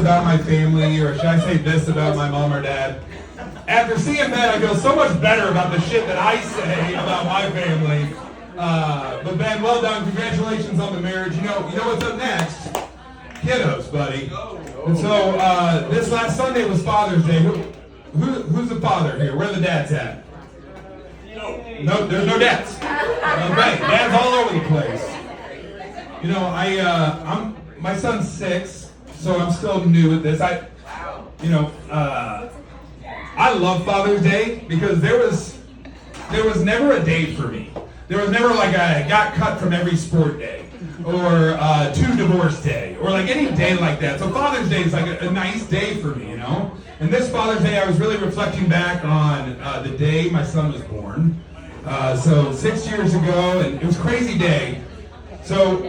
about my family, or should I say this about my mom or dad? After seeing that, I feel so much better about the shit that I say about my family. But Ben, well done. Congratulations on the marriage. You know what's up next? Kiddos, buddy. And so this last Sunday was Father's Day. Who's the father here? Where are the dads at? No, there's no dads. Okay, dads all over the place. You know, my son's 6, so I'm still new at this. I love Father's Day because there was never a day for me. There was never like a got cut from every sport day, or 2 divorce day, or like any day like that. So Father's Day is like a nice day for me, you know? And this Father's Day, I was really reflecting back on the day my son was born. So 6 years ago, and it was a crazy day. So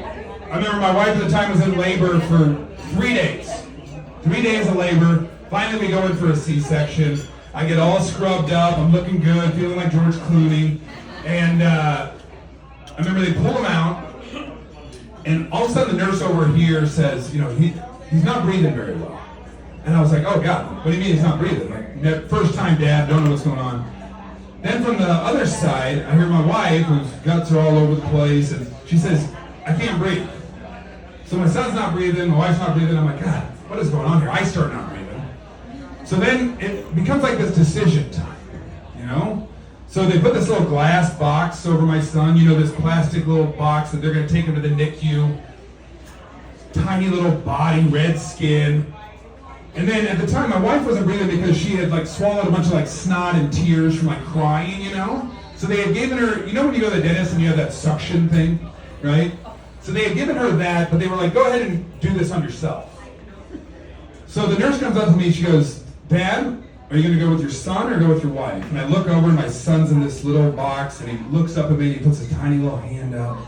I remember my wife at the time was in labor for 3 days. 3 days of labor. Finally we go in for a C-section. I get all scrubbed up, I'm looking good, feeling like George Clooney. And I remember they pull him out, and all of a sudden the nurse over here says, you know, he's not breathing very well. And I was like, oh God, what do you mean he's not breathing? Like, first time dad, don't know what's going on. Then from the other side, I hear my wife, whose guts are all over the place, and she says, I can't breathe. So my son's not breathing, my wife's not breathing. I'm like, God, what is going on here? I start not breathing. So then it becomes like this decision time, you know? So they put this little glass box over my son, you know, this plastic little box that they're going to take him to the NICU. Tiny little body, red skin. And then at the time, my wife wasn't breathing because she had like swallowed a bunch of like snot and tears from like crying, you know? So they had given her, you know when you go to the dentist and you have that suction thing, right? So they had given her that, but they were like, go ahead and do this on yourself. So the nurse comes up to me, she goes, Dad, are you going to go with your son or go with your wife? And I look over and my son's in this little box and he looks up at me and he puts a tiny little hand out.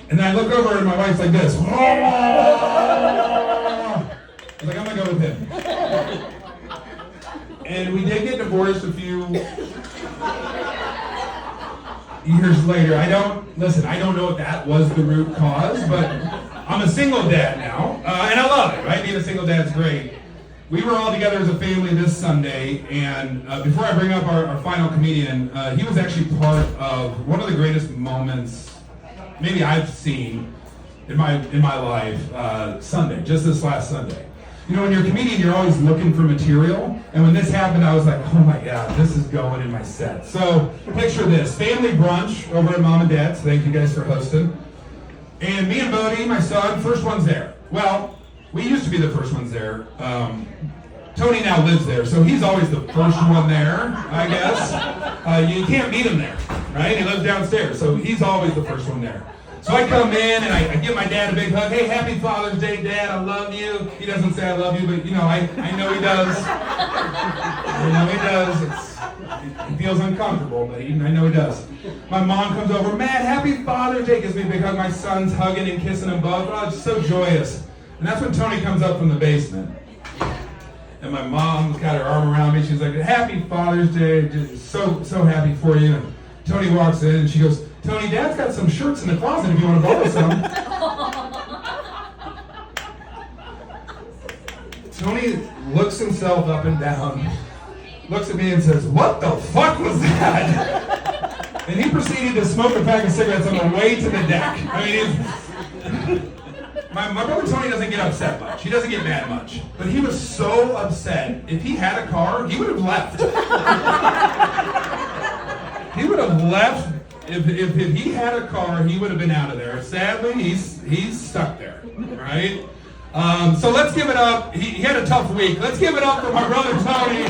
And then I look over and my wife's like this. I was like, I'm going to go with him. And we did get divorced a few years later. I don't know if that was the root cause, but I'm a single dad now, and I love it, right? Being a single dad's great. We were all together as a family this Sunday, and before I bring up our final comedian, he was actually part of one of the greatest moments maybe I've seen in my life, Sunday, just this last Sunday. You know, when you're a comedian, you're always looking for material, and when this happened, I was like, oh my God, this is going in my set. So, picture this, family brunch over at Mom and Dad's. Thank you guys for hosting. And me and Bodie, my son, first one's there. Well, we used to be the first ones there. Tony now lives there, so he's always the first one there, I guess. You can't meet him there, right? He lives downstairs, so he's always the first one there. So I come in and I give my dad a big hug. Hey, happy Father's Day, Dad. I love you. He doesn't say I love you, but you know, I know he does. I know he does. He feels uncomfortable, but I know he does. My mom comes over. Matt, happy Father's Day. Gives me a big hug. My son's hugging and kissing them both. Oh, it's so joyous. And that's when Tony comes up from the basement. And my mom's got her arm around me. She's like, happy Father's Day. Just so happy for you. And Tony walks in and she goes, Tony, Dad's got some shirts in the closet if you want to borrow some. Tony looks himself up and down, looks at me and says, what the fuck was that? And he proceeded to smoke a pack of cigarettes on the way to the deck. I mean, my brother Tony doesn't get upset much. He doesn't get mad much. But he was so upset. If he had a car, he would have left. He would have left. If he had a car, he would have been out of there. Sadly, he's stuck there, right? So let's give it up. He had a tough week. Let's give it up for my brother Tony.